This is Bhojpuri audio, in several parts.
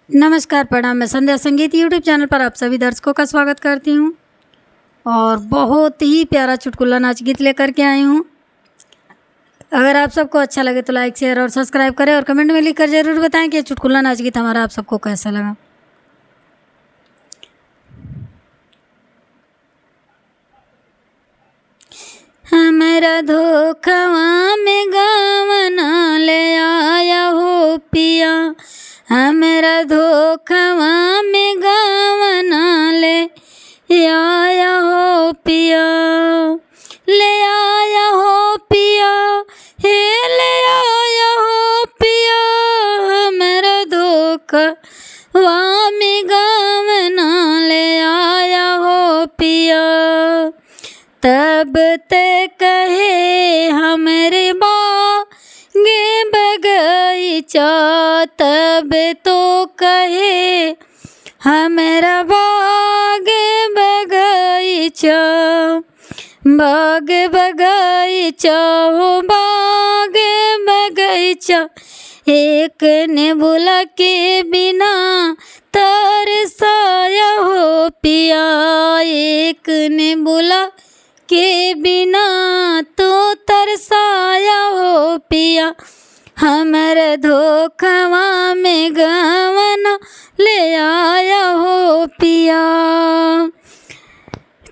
नमस्कार, प्रणाम। मैं संध्या संगीत यूट्यूब चैनल पर आप सभी दर्शकों का स्वागत करती हूँ और बहुत ही प्यारा चुटकुला नाच गीत लेकर के आई हूँ। अगर आप सबको अच्छा लगे तो लाइक, शेयर और सब्सक्राइब करें और कमेंट में लिखकर ज़रूर बताएं कि चुटकुला नाच गीत हमारा आप सबको कैसा लगा। हमारा धोखवा में गवना ले आया हो पिया, हमारा धोखवा में गवना ले आया हो पिया, ले आया हो पिया, हे ले आया हो पिया, हमारा धोखवा में गवना ले आया हो पिया। तब ते कहे हमरे बागे बगीचा, तब तो कहे हमारा बागे बगीचा, बाग बगीचा हो बागे बगीचा। एक ने बोला के बिना तरसाया हो पिया, एक ने बोला के बिना तो तरसाया हो पिया, हमारा धोखवा में गवना ले आया हो पिया।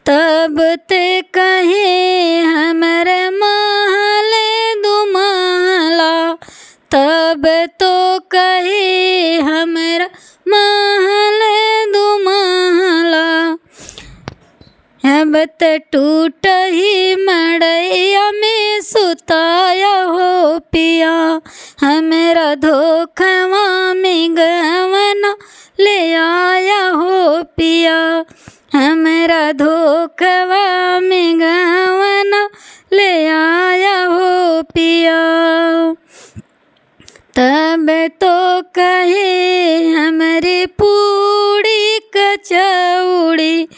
तब ते कहे हमारे महल दुमाला, तब तो कहे हमारा महल दुमाला। अब त टूट ही मड़ैया में सुताया हो पिया, हमारा धोखवा में गवना ले आया हो पिया, हमारा धोखवा में गवना ले आया हो पिया। तब तो कहे हमारे पूड़ी कचौड़ी,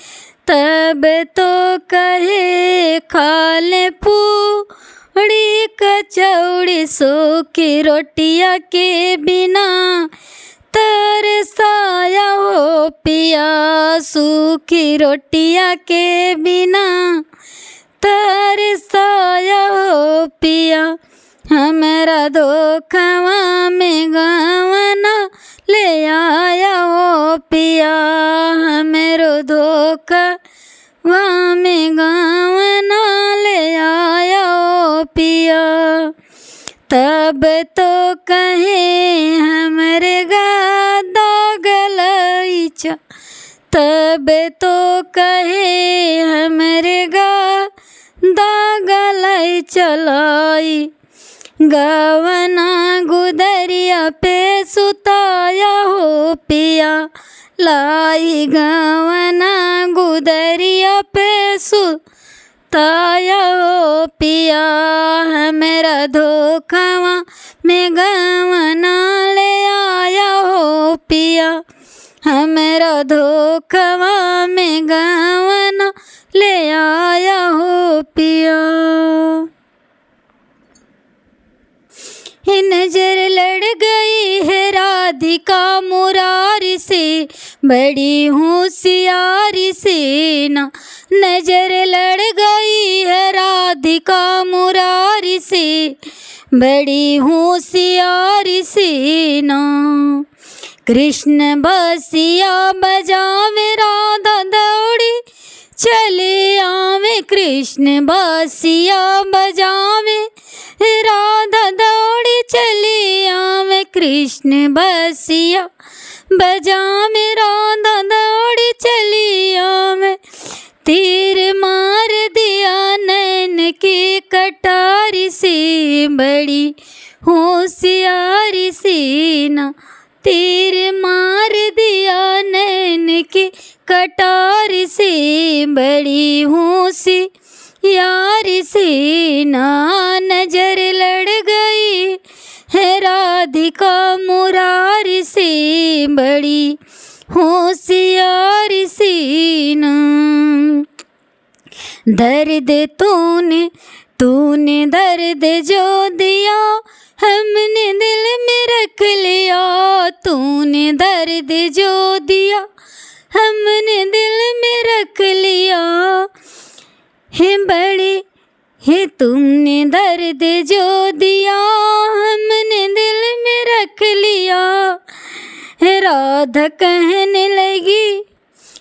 तब तो कहे खा ले पूड़ी कचौड़ी, सूखी रोटिया के बिना तरसाया हो पिया, सूखी रोटिया के बिना तरसाया हो पिया, हमारा धोखवा में गवना ले आया हो पिया, हमारो धोखवा में गवना ले आया हो पिया। तब तो कहे हमरे गादा गलैचा, तब तो कहे हमरे गादा गलैचा लाई, गवना गुदरिया पे सुताया हो पिया, लाई गवना गुदरिया पे सुताया हो पिया, हमारा धोखवा में गवना ले आया हो पिया, हमारा धोखवा में गवना ले आया हो पिया। नजर लड़ गई है राधिका मुरारी से, बड़ी होशियारी से ना, नजर लड़ गई है राधिका मुरारी से, बड़ी होशियारी से ना। कृष्ण बसिया बजावे राधा दौड़ी चले आवे, कृष्ण बसिया बजावे राधा दौड़ी चली आवे, कृष्ण बसिया बजावे राधा दौड़ी चली आवे। तीर मार दिया नैन की कटारी से, बड़ी होशियारी से ना, तीर मार दिया नैन की कटारी से, बड़ी होशियारी से ना। नजर लड़ गई है राधिका मुरारी से, बड़ी होशियारी से ना। दर्द तूने दर्द जो दिया, हमने दिल में रख लिया, तूने दर्द जो दिया हमने दिल में रख लिया है बड़े है तुमने दर्द जो दिया हमने दिल में रख लिया है। राधा कहने लगी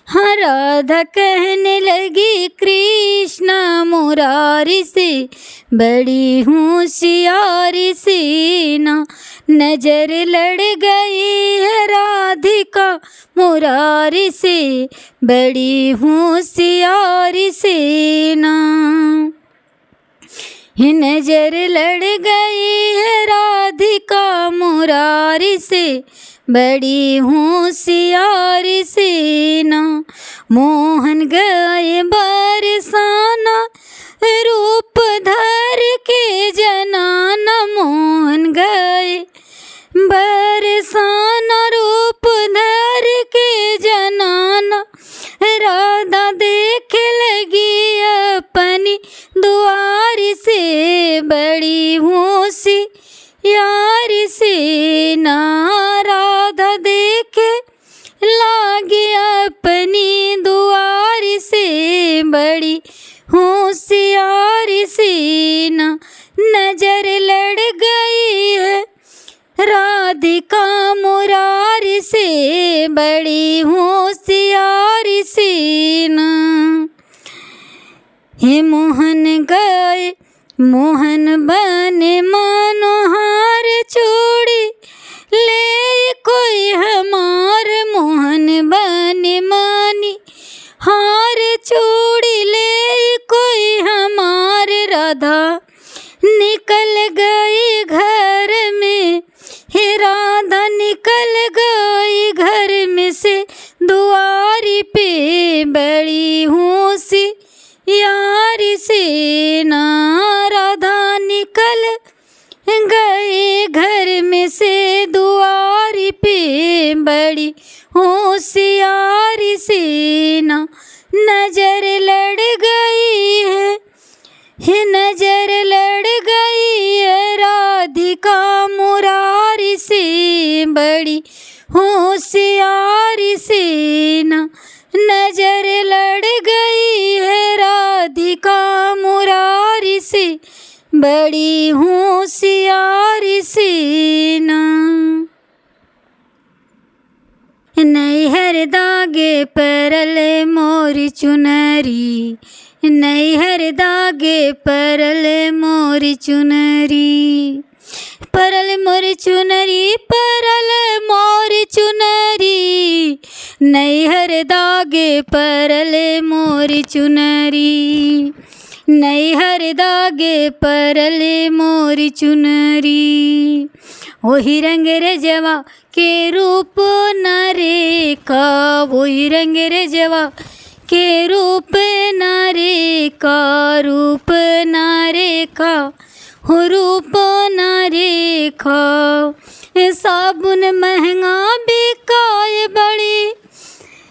हाँ राधा कहने लगी कृष्णा मुरारी से बड़ी होशियारी से ना नजर लड़ गई है राधिका मुरारी से बड़ी होशियारी से ना नजर लड़ गई है राधिका मुरारी से बड़ी होशियारी से ना। मोहन गए बरसाना रूप धर के जनाना मोहन गए बरसाना रूप धर के जनाना राधा देख लगी अपनी दुआरी से बड़ी होशियारी से ना। राधा देखे लागे अपनी दुआरी से बड़ी होशियारी से ना। नजर लड़ गई है राधिका मुरारी से बड़ी होशियारी से ना। हे मोहन गए मोहन बने मनोहार चूड़ी ले कोई हमार मोहन बने मानी हार चूड़ी ले कोई हमार। राधा निकल गई घर में हे राधा निकल गई घर में से दुआरी पे बड़ी होशियारी से ना। राधा निकल गए घर में से दुआरी पे बड़ी होशियारी से ना। नजर लड़ गई है नजर लड़ गई है राधिका मुरारी से बड़ी होशियारी से ना। नजर लड़ गई है राधिका मुरारी से बड़ी होशियारी से ना। नैहर दागे परल मोरी चुनरी नैहर दागे परल मोरी चुनरी परल मोरी चुनरी परल मोरी चुनरी नैहर दागे परल मोरी चुनरी नैहर दागे परल मोरी चुनरी। वही रंग रजवा के रूप न रेखा वही रंग रजवा के रूप न रेखा रूप न रेखा हो रूप न रेखा। साबुन महंगा बिकाए बड़ी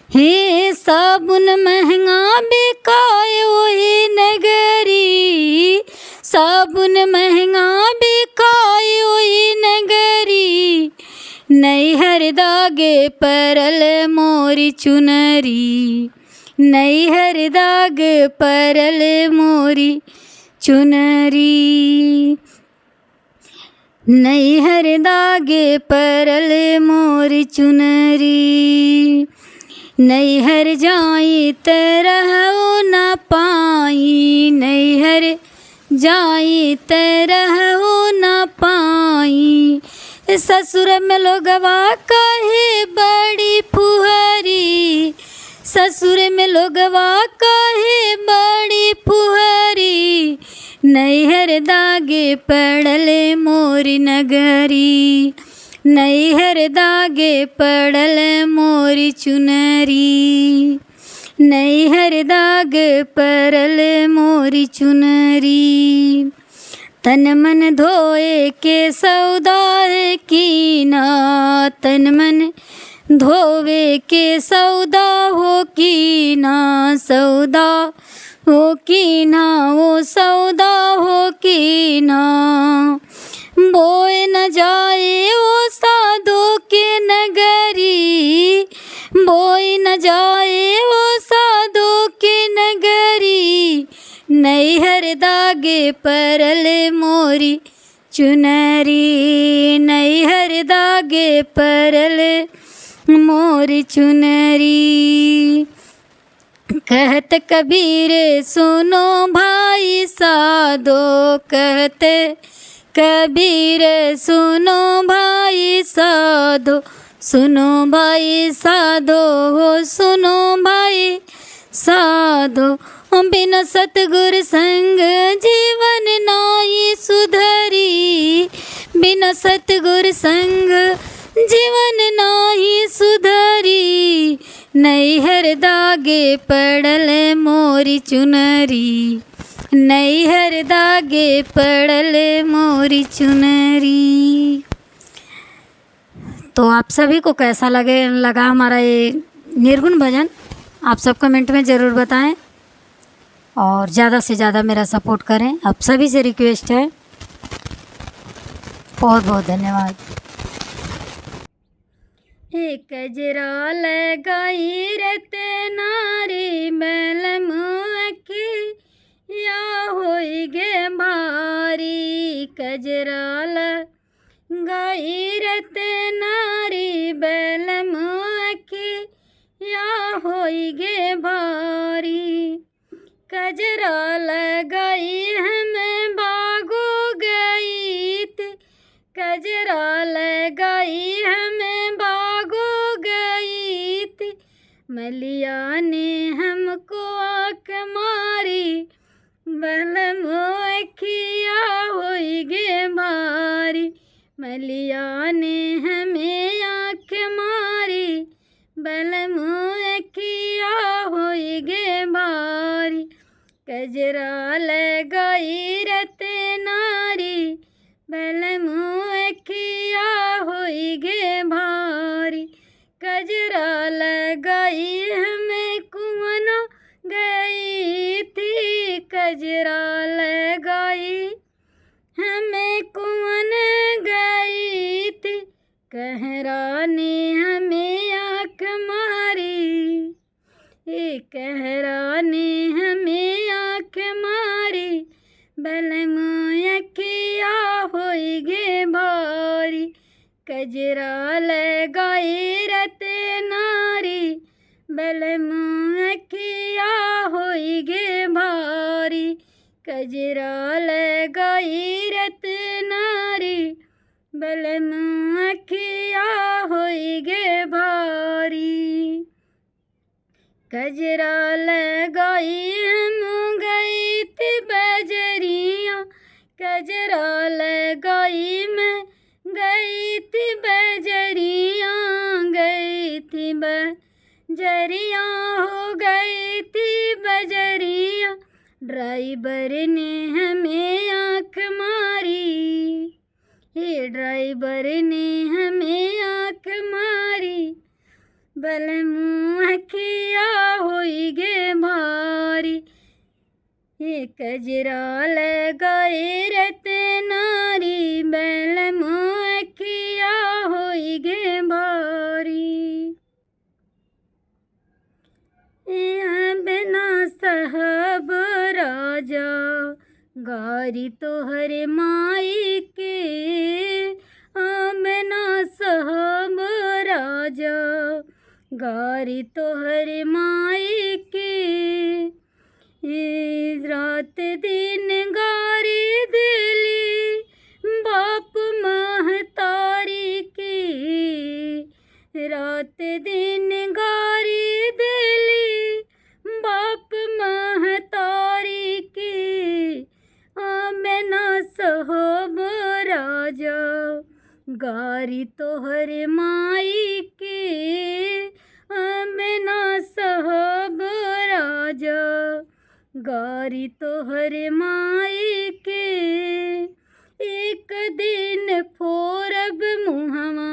हे साबुन महंगा बिकाए वही नगरी साबुन महंगा बिकाए वही नगरी। नैहर दागे परल मोरी चुनरी नैहर दागे परल मोरी चुनरी नैहर दागे परल मोरी चुनरी। नैहर जाई तरहु न पाई नैहर जाई तरहु न पाई। ससुर में लोगवा कहे बड़ी फुहरी ससुर में लोगवा कहे बड़ी फुहरी। नैहर दागे पड़ल मोरी नगरी नैहर दागे पड़ल मोरी चुनरी नैहर दाग परल मोरी चुनरी। तन मन धोए के सौदा कीना तन मन धोवे के सौदा हो कीना सौदा हो कीना वो सौदा हो कीना। बोए न जाए वो साधु के नगरी न जाए वो साधु की नगरी, नैहर दागे परल मोरी चुनरी, नैहर दागे परल मोरी चुनरी। कहत कबीर सुनो भाई साधो, कहते कबीर सुनो भाई साधो, सुनो भाई साधो, सुनो भाई साधो। बिन सतगुर संग जीवन नाई सुधरी, बिन सतगुर संग जीवन नाई सुधरी, नैहर दागे पड़ल मोरी चुनरी, नैहर दागे पड़ल मोरी चुनरी। तो आप सभी को कैसा लगा हमारा ये निर्गुण भजन, आप सब कमेंट में ज़रूर बताएं और ज़्यादा से ज़्यादा मेरा सपोर्ट करें। आप सभी से रिक्वेस्ट है। बहुत बहुत धन्यवाद। एक कजरा लगाई रते नारी बैलम की, या होई गे भारी, कजरा लगाई रते नारी बैलम की, या होई गे भारी। कजरा लगाई हमें बागो गई थी, कजरा लगाई हमें बागो गई थी, मलिया ने हमको आँख मारी, बलम अखिया होई गे भारी, मलिया ने हमें आँख मारी, बलम अखिया होई गे भारी। कजरा लगाई रते नारी बैलम अखिया होई गे भारी, कजरा लगाई हमें कुआना गई थी, कजरा लगाई हमें कुआन गई थी, कहरा ने हमें आँख मारी, ये कहरा ने हमें आँख मारी, बलम अखिया होई गे भारी। कजरा लगाई रते नारी बलम अखिया होई गे भारी, कजरा लगाई रते नारी बलम अखिया होई गे भारी। कजरा लगाई हम गई थी बजरिया, कजरा लगाई मैं गई थी बजरिया, गई थी बजरिया हो गई थी बजरिया, ड्राइवर ने हमें आँख मारी, ये ड्राइवर ने हमें आँख मारी, बलम अखिया होई गे भारी। ये कजरा लगाए रते नारी बलम अखिया होई गे भारी। बिना साहब राजा गारी तोहरे माई के, बिना साहब राजा गारी तोहरे माई के, रात दिन गारी दिली बाप महतारी की, रात दिन गारी दिली बाप महतारी की, बिना साहब राजा गारी तोहरे माई के, बिना साहब राजा गारी तोहरे माई के। एक दिन फोरब मुहवा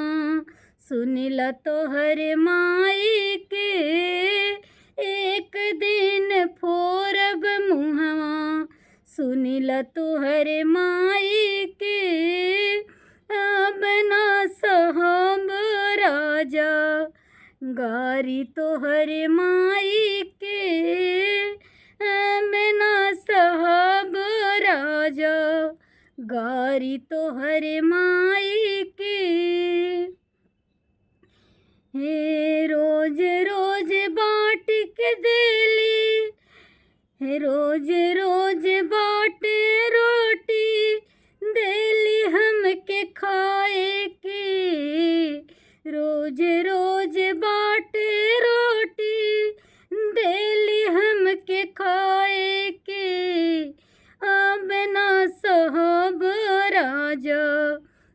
सुनिला तोहरे माई के, एक दिन फोरब मुहवा सुनिला तोहरे माई के, बिना साहब राजा गारी तोहरे माई के बिना साहब राजा, गारी तोहरे माई के। हे रोज रोज बाट के देली, हे रोज रोज बाट रोटी देली हमके खाए के। रोज रोज बाट रोटी देली हमके खाए के। अब ना साहब राजा,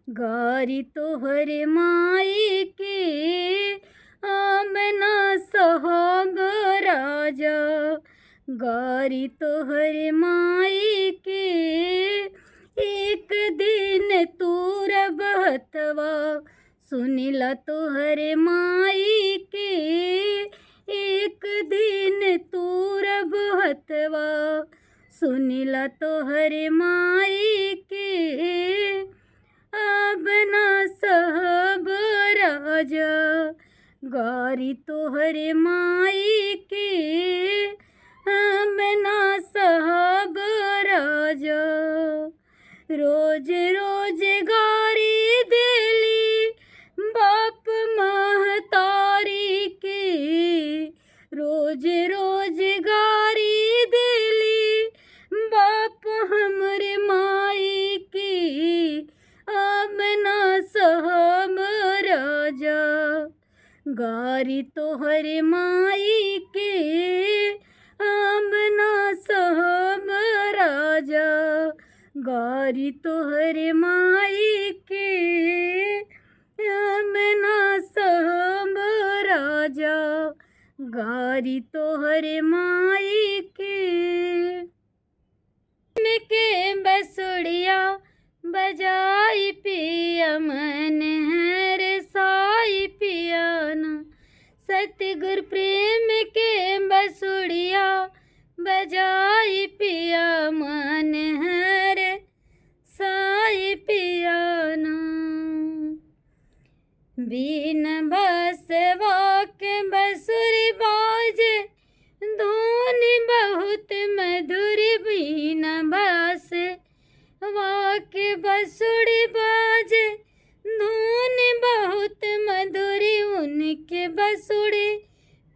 गारी तोहरे माई के। अब ना साहब राजा, गारी तोहरे माई के। एक दिन तूरब हथवा सुनिला तोहरे माई के। एक दिन तूरब हथवा सुनिला तोहरे माई के। अब ना साहब राजा, गारी तोहरे माई के। अब ना साहब राजा, रोज रोज गारी देली बाप महतारी के। रोज रोज गारी देली बाप हमरे माई की। अब ना साहब राजा, गारी तोहरे माई के। अब ना साहब राजा, गारी तोहरे माई के। अब ना साहब राजा, गारी तोहरे माई के। के बसुड़िया बजाई पिया मन हर साई पियाना। सतगुर प्रेम के बसुड़िया बजाई पिया मन हर साई पियाना। बीन बसवा के बसुरी बाजे धुनी बहुत मधुर। बीन बस वाके बसुड़ी बाजे धुनी बहुत मधुरी। उनके बसुड़ी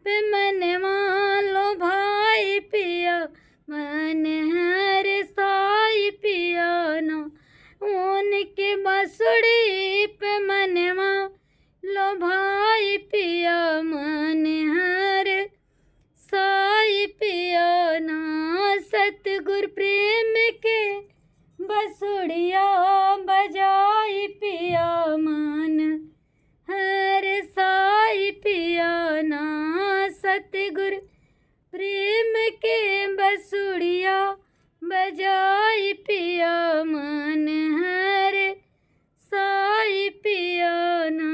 पे मनवा लो भाई पिया मन हर साई पियाना। उनके बसुड़ी पे मनवा लो भाई पिया मन हर साई पियाना। सतगुर प्रेम के बसुड़िया बजाई पिया मन हर साई पियाना। सतगुर प्रेम के बसुड़िया बजाई पिया मन हर साई पियाना।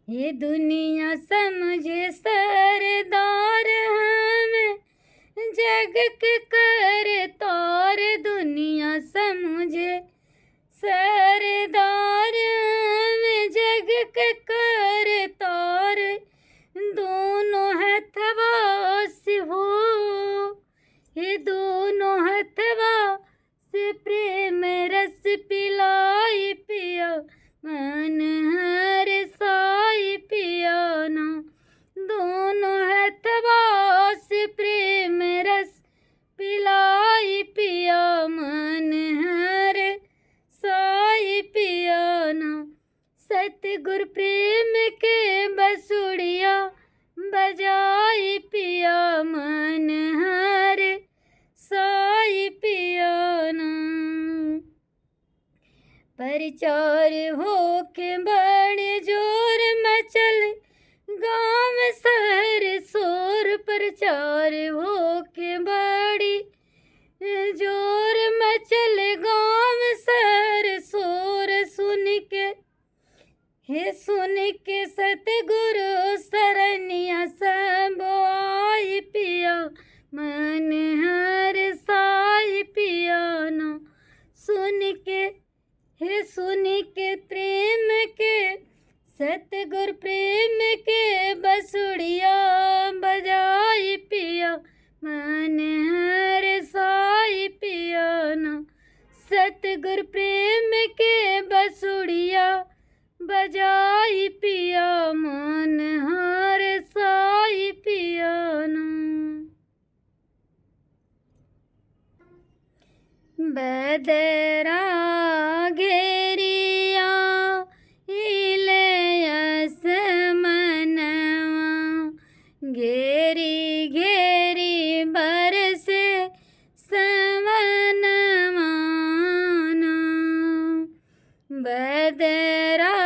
ये दुनिया समझे सरदार हमें जग के कर तार। दुनिया समझे सरदार हमें जग के कर तार। दोनों हथवा से हो, ये दोनों हथवा से प्रेम रस पिलाई पिया मन हर साई पियाना। दोनों हथवा से प्रेम रस पिलाई पिया मन हर साई पियाना। सतगुर प्रेम के बसुड़िया बजाई पिया मन हर साई पियाना। प्रचार हो के बड़े जोर मचल गाँव शहर शोर। प्रचार हो के बड़ी जोर मचल गाँव शहर शोर। सुन के हे सुन के सतगुरु सरनिया सब आई पिया मन हर साई पियाना। सुन के हे सुन के प्रेम के सतगुर प्रेम के बसुड़िया बजाई पिया मन हर साई पिया ना। सतगुर प्रेम के बसुड़िया बजाई पिया मन हर साई पिया ना। बदरा घेरिया इलयस मनवा घेरी घेरी बरसे समनवा ना। बदरा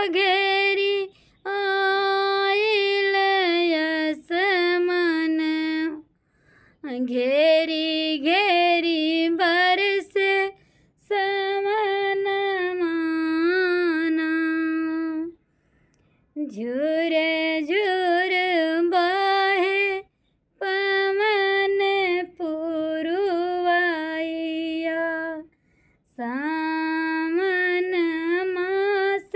घेरी इलयस मनवा घेरी घेरी बरसे समनवा ना। झुर झुर बहे पवन पुरवैया सावन मास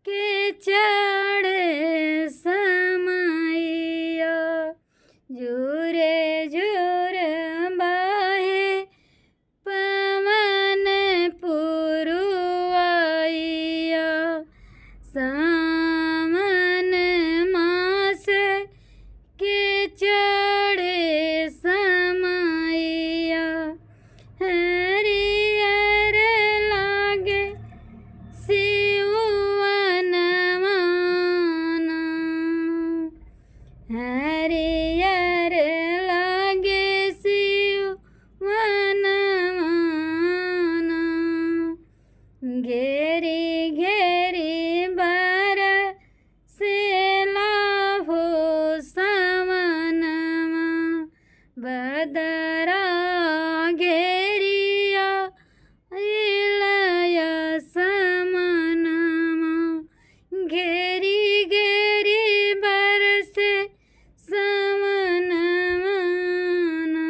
के चढ़े समैया। झुरे झुर बहे पवन पुरवैया सावन मास के चढ़े समैया। हरियर लागे सिउवनवा ना हरियर लागे सिउवनवा ना। घेरी घेरी बरसेला हो सवनवा बदरा घेरिया इलयस मनवा घेरी घेरी बरसे समनवा ना।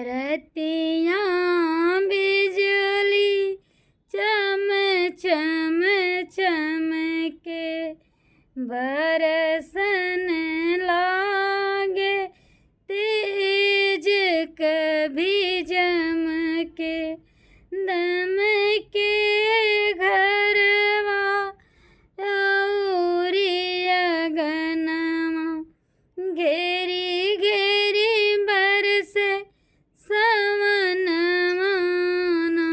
रतियाँ बिजली चम चम चमके बरसन लागे तेज कभी जमके दम के घरवा औरिया गनवा घेरी घेरी बरसे समनवा ना।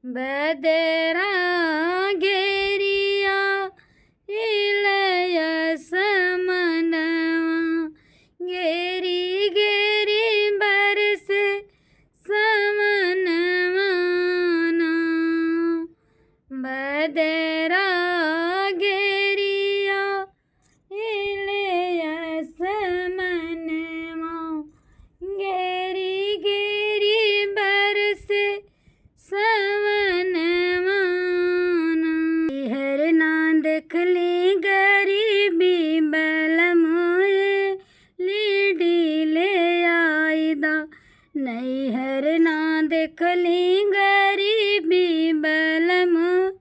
बदरा घेरिया इलयस मनवा घेरी घेरी बरसे समनवा ना। बदरा घेरिया इलयस मनवा घेरी घेरी बरसे समनवा ना। हर ना देखली गरीबी बलमोए लीडी ले आईदा। नहीं हर ना देखली गरीबी बलमोए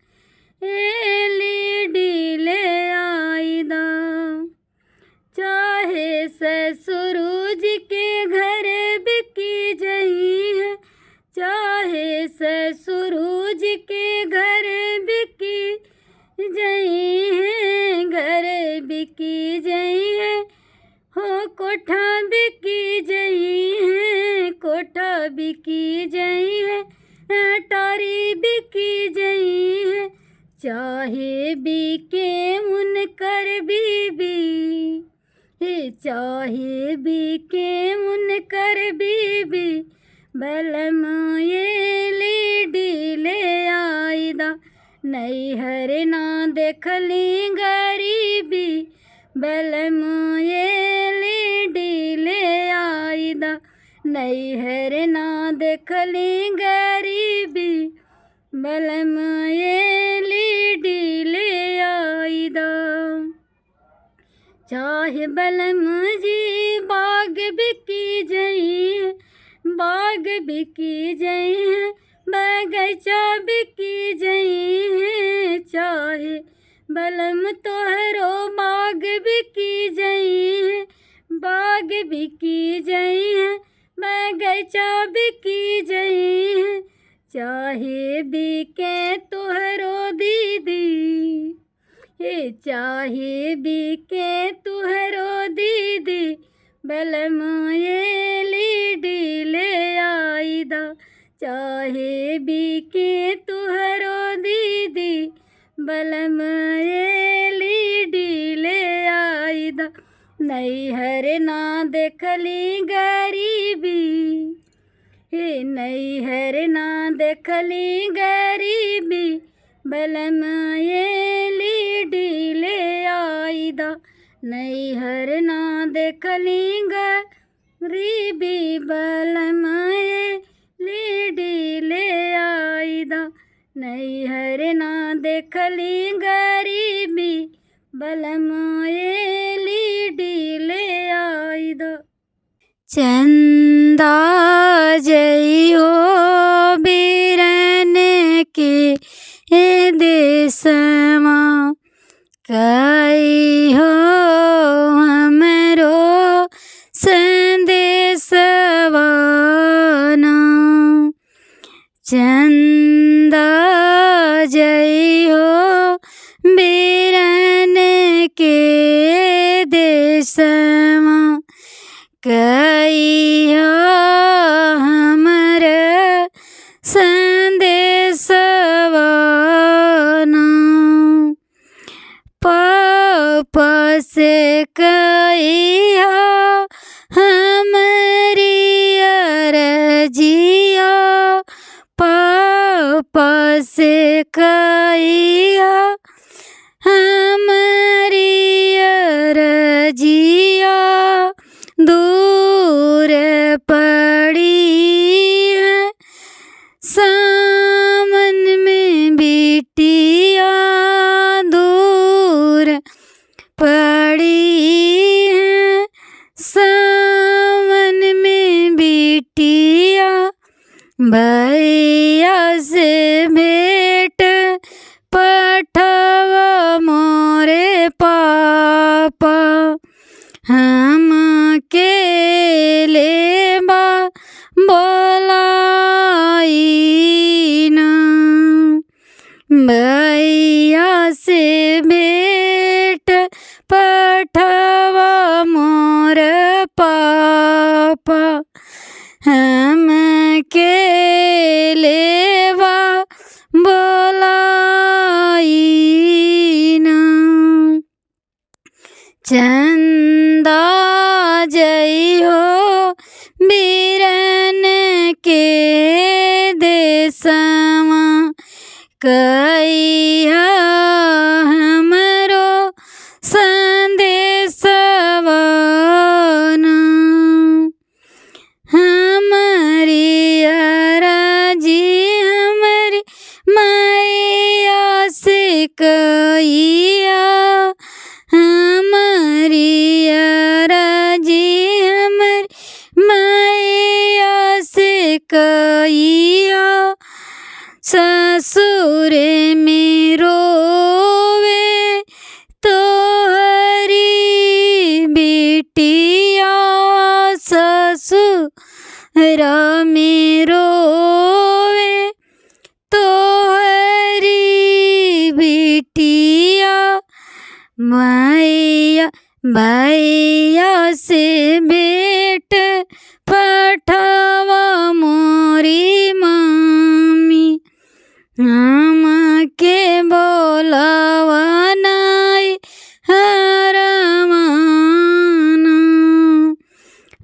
लीडी ले आईदा। चाहे ससुरुज के घर बिकी जई है चाहे ससुरुज के घर बिकी जई है घर बिकी जई है हो कोठा बिकी जई है कोठा बिकी जई है अटारी बिकी जई है चाहे बिके उनकर बीबी चाहे बिके उनकर बीबी बलम ये लीडी ले आईदा। नहीं हर ना देखली गरीबी बलम ये लीडी ले आईदा। नहीं हर ना देखली गरीबी बलम ये लीडी ले आईदा। चाहे बलम जी बाग बिकी जई बाग बिकी जई बगीचा बिकी जई बिके तुहरो दीदी, हे चाहे बिके तुहरो दीदी, बलम ये लीडी ले आईदा। चाहे बिके तुहरो दीदी, बलम ये लीडी ले आईदा। नैहर ना देखली गरीबी, हे नैहर ना देखली गरीबी, बलम ये लीडी ले आईदा। नैहर ना देखली गरीबी, बलम ये लीडी ले आईदा। नैहर ना देखली गरीबी, बलम ये लीडी ले आईदा। चंदा जइयो बीरन के देशमा, कहियो हमरो संदेशवा ना। चंदा जइयो बीरन के देशमा, कहियो हमर संदेशवा ना। पापा से कहियो हमरी अरजिया, पापा से कहियो हमरी अरजिया। दूर पड़ी है सामन में बिटिया, दूर पड़ी है सामन में बिटिया। भैया से भेंट पठवा मोरे पापा, हम के लेबा बोलाई ना। भैया से भेंट पठवा मोर पापा, हम के लेबा बोलाई ना। चंदा जइयो बीरन के देशमा, कहियो हमरो संदेशवा ना। हमारी अरजी हमारी मैया से कहिया, हमारी अरजी हमारी मैया से कहिया। ससुर में रोवे तोहरी बिटिया, ससुर में रोवे तोहरी बिटिया। मैया भैया से भेंट पठवा मोरी मम्मी, हम के बोलावा नाई हरमाना।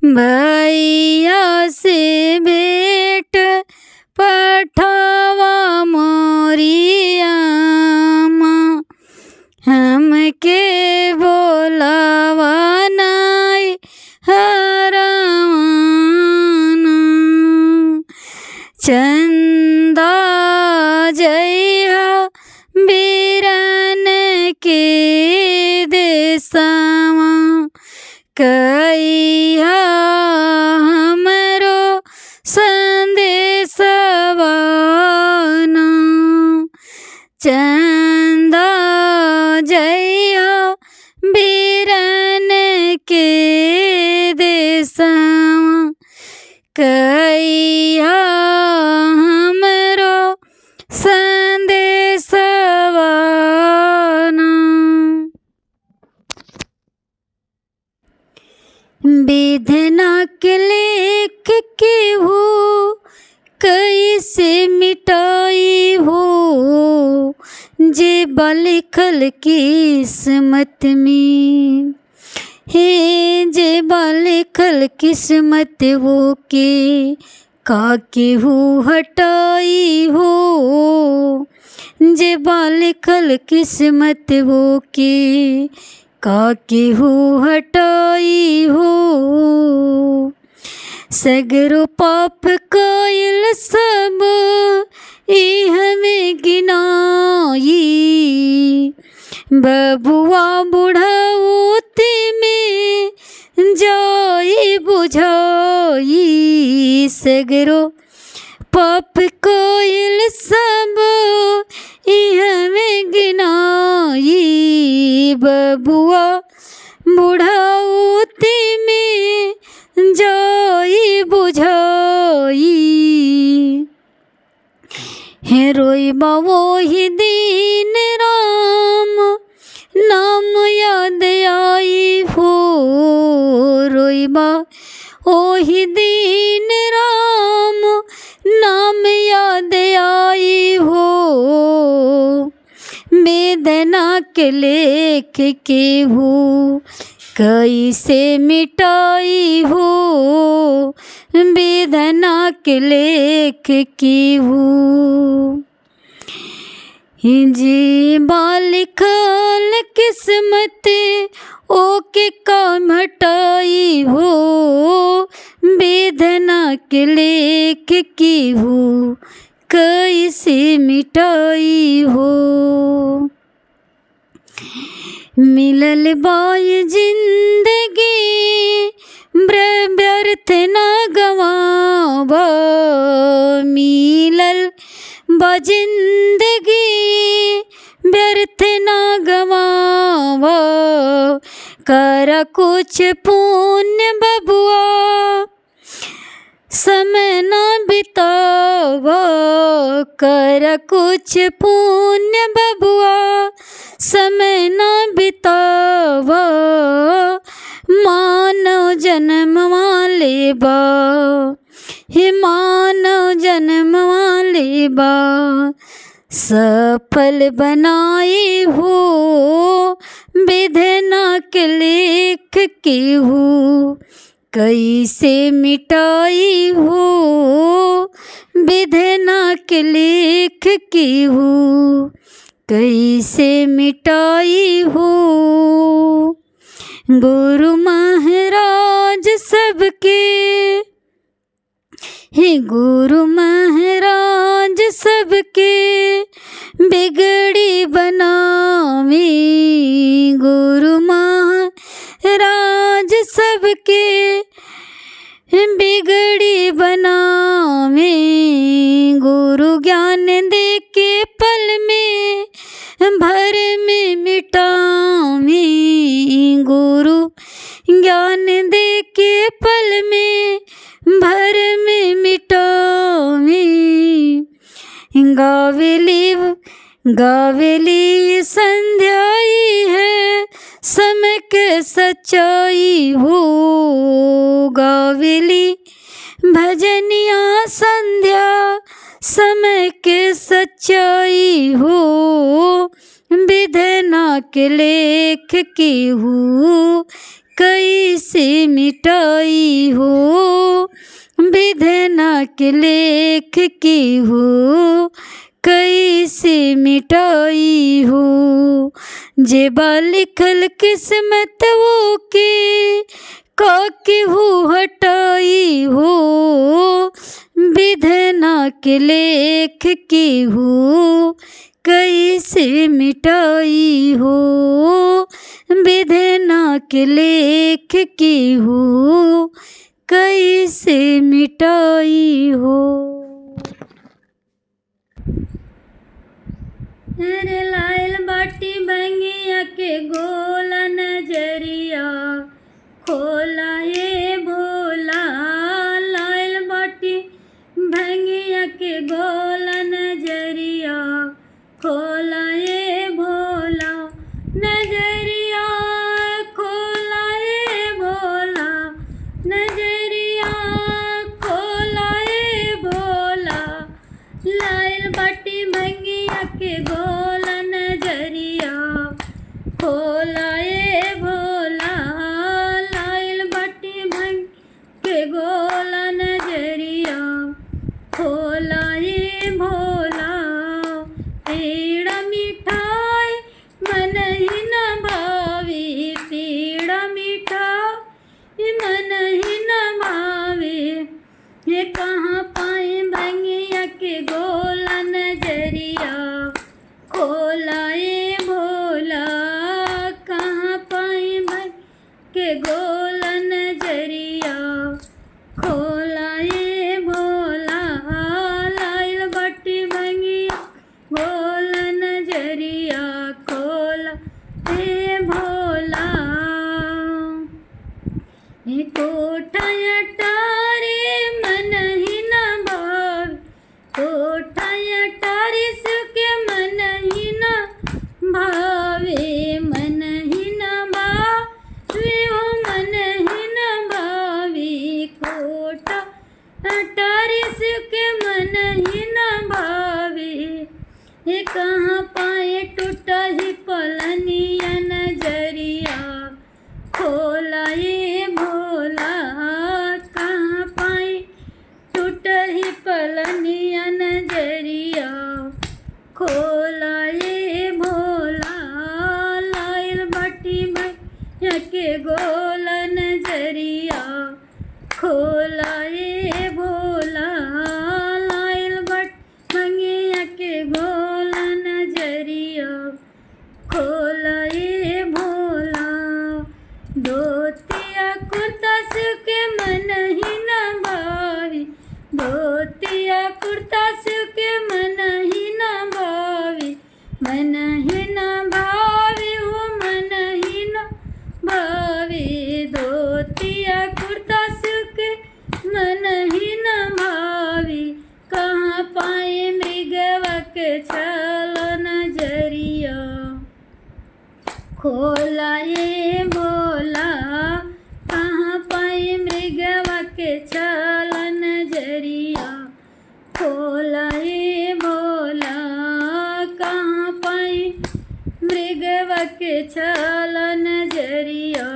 भैया से भेंट पठवा मोरी अम्मा, हम के बोलावा नाई हरमाना। चंदा जइयो बीरन के देशमा, कहियो हमरो संदेशवा ना। चंदा जइयो बीरन के देशमा, कहियो हमरो के लेख के हो कैसे मिटाई हो, जे लिखल किस्मत में, हे जे लिखल किस्मत वो के का केहू हटाई हो, जे लिखल किस्मत वो के का केहू हटाई हो। सगरो पाप कायल सब हमें गिनाई, बबुआ बुढ़ाओते में जाई बुझाई, सगरो पाप कायल सब हमें गिनाई, बबुआ बुढ़ाओते में जाई बुझाई। हे रोइबा वही दीन राम नाम याद आई हो, रोइबा वही दीन राम नाम याद आई हो, वेदना के लेख के हो कैसे मिटाई हो, वेदना के लेख की हो। जी लिखल किस्मत ओके काम हटाई हो, वेदना के लेख की हो कैसे मिटाई हो। मिलल बाय जिंदगी व्यर्थ न गवावा, मिलल बा जिंदगी व्यर्थ न गवावा, कर कुछ पुण्य बबुआ समय न बितावा, कर कुछ पुण्य बबुआ समय न बितावा, मानव जन्म वाले बा, हे मानव जन्म वाले बा, सफल बनाई हो, विधना के लेख की हो कैसे मिटाई हो, विधना के लेख की हो कैसे मिटाई हो। गुरु महाराज सबके, हे गुरु महाराज सबके बिगड़ी बनावी, गुरु महाराज सबके बिगड़ी बनावी, गुरु ज्ञान दे के पल में भर में मिटावी, गुरु ज्ञान दे के पल में भर में मिटावी। गावेली संध्याई है समय के सच्चाई हो, गावेली भजनिया संध्या समय के सच्चाई हो, विधना के लेख की हो कैसे मिटाई हो, विधना के लेख की हो कैसे मिटाई हो। जेबा लिखल किस्मत वो के काके हो हटाई हो, विधना के लेख की हो कैसे मिटाई हो, विधना के लेख की हो कैसे मिटाई हो। अरे लाइल बाटी बंगिया के गोला नजरिया खोला ये भोला, लाइल बाटी भंगिया के गोला नजरिया खोला ये भोला, नजरिया खोला ये भोला, नजरिया के गोल नजरिया खोला ये भोला लाइल बटी भंग के गोल नजरिया खोला ये भोला पेड़ा मिठाई मन ही न भावे पेड़ा मिठाई मन ही न भावे ये कहाँ पाए भंगिया के गोल नजरिया खोला ये भोला कहाँ पाए भंग के गोल नजरिया खोला ये भोला लाइल बटी भंगिया गोल नजरिया खोला ये भोला ये कोठा अटारे मन ही न भाव कोठा अटारे सुके मन ही न भावे मन ही न भावे ओ मन ही न भावे कोठा अटारे सुके मन ही न भावे ये कहाँ पाए टूटा ही पलनिया नजरिया खोला ये भोला कहाँ पाए टूटा ही पलनिया नजरिया खोला ये भोला लाइल बटी भैया के गोल नजरिया खोला ये भोला लाइल बट भंगिया के गोल नजरिया खोला ये भोला धोतिया कुर्ता सुके मन ही न भावी धोतिया कुर्ता सुके मन ही न भावी मन ही न भावी वो मन ही न भावी धोतिया कुर्ता सुके मन ही न भावी कहाँ पाए मृगवा के छल नजरिया खोला ये भोला कहाँ पाए मृगवा के छल नजरिया खोला ये भोला कहाँ पाए मृगवा के छल नजरिया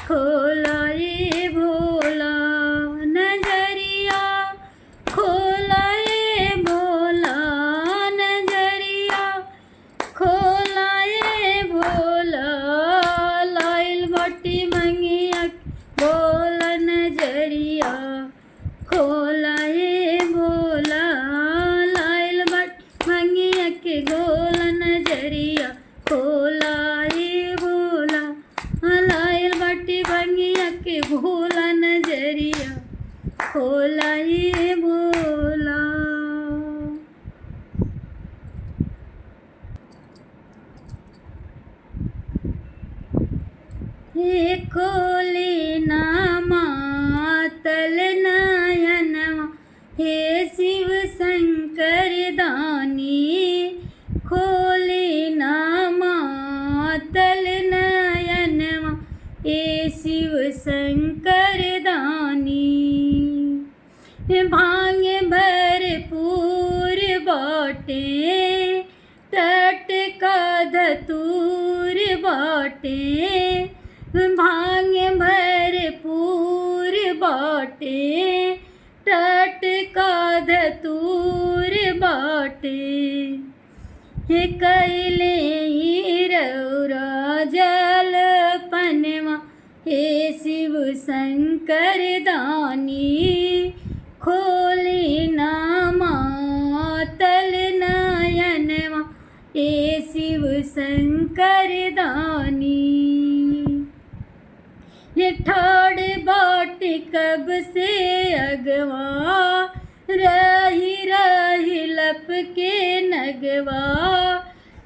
खोला ये भोला नजरिया खोला ये भोला नजरिया खोला ये भोला लाइल बटी भंगिया गोल नजरिया खोला ये भोला लाइल बट भंगिया के गोल नजरिया खोला ये भोला लाइल बटी भंगिया के भोला नजरिया खोला ये भोला हे खोले ना मातल नयनवा हे शिव शंकर दानी खोले ना मातल नयनवा हे शिव शंकर दानी भांग भरपूर बाटे तट का धतूर बाटे भांग भरपूर बाटे तट का धतूर बाटे कैले ही रौरा जल पनवा हे शिव शंकर दानी खोले ना मातल नयनवा हे शिव शंकर दानी ये ठाड़ बाट कब से अगवा रही रही लप के नगवा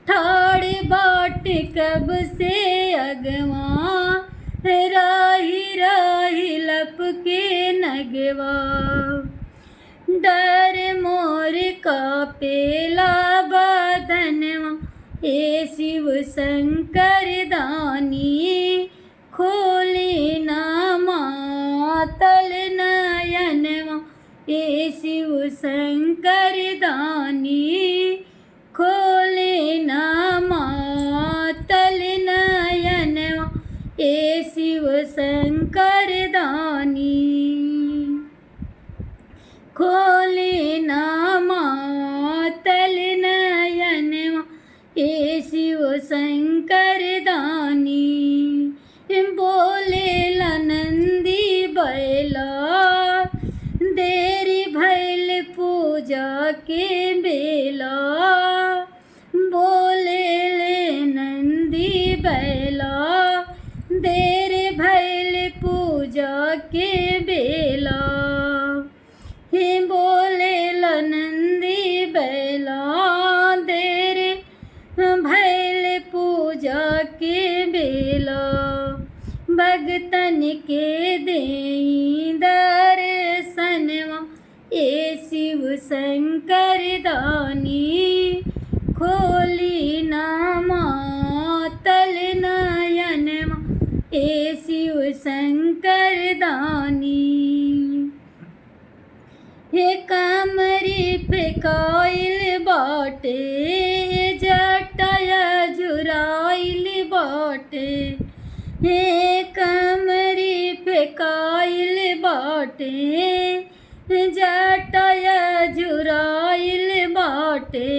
ठाड़ बाट कब से अगवा रही रही लप के नगवा डर मोर का पेला बदनवा हे शिव शंकर दानी खोले ना मातल नयनवा हे शिव शंकर दानी खो ए शिव शंकर दानी। बोले नंदी बैला देरी भैल पूजा के बेला। बोले ले नंदी बैला देर भैल पूजा के बेला। हे बोले नंदी बैला देर भैल पूजा के बेला। भगतन के देई दर्शनवा ए शिव शंकर दानी। खोली ना मातल नयनवा ए शिव शंकर दानी। हे कमरी पे काइल बाटे जटाया जुराइल बाटे। हे कमरी पे काइल बाटे जटाया जुराइल बाटे।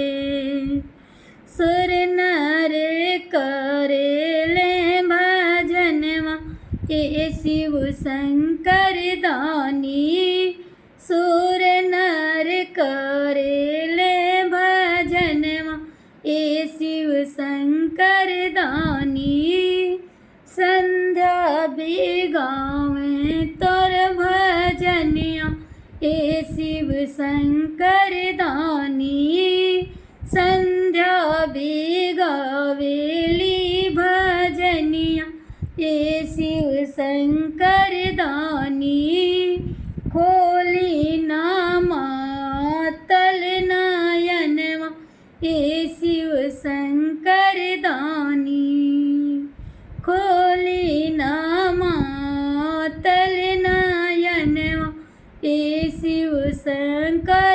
सुर नर करेले भजनवा ए शिव शंकर दानी। सुर नर करेले भजनवा ए शिव शंकर दानी। संध्या बिगावे तोर भजनिया ए शिव शंकर दानी। संध्या बिगावेली भजनिया ए शिव शंकर दानी। खोली ना मातल नयनवा ए शिव शंकर दानी। खोली ना मातल नयनवा ए शिव शंकर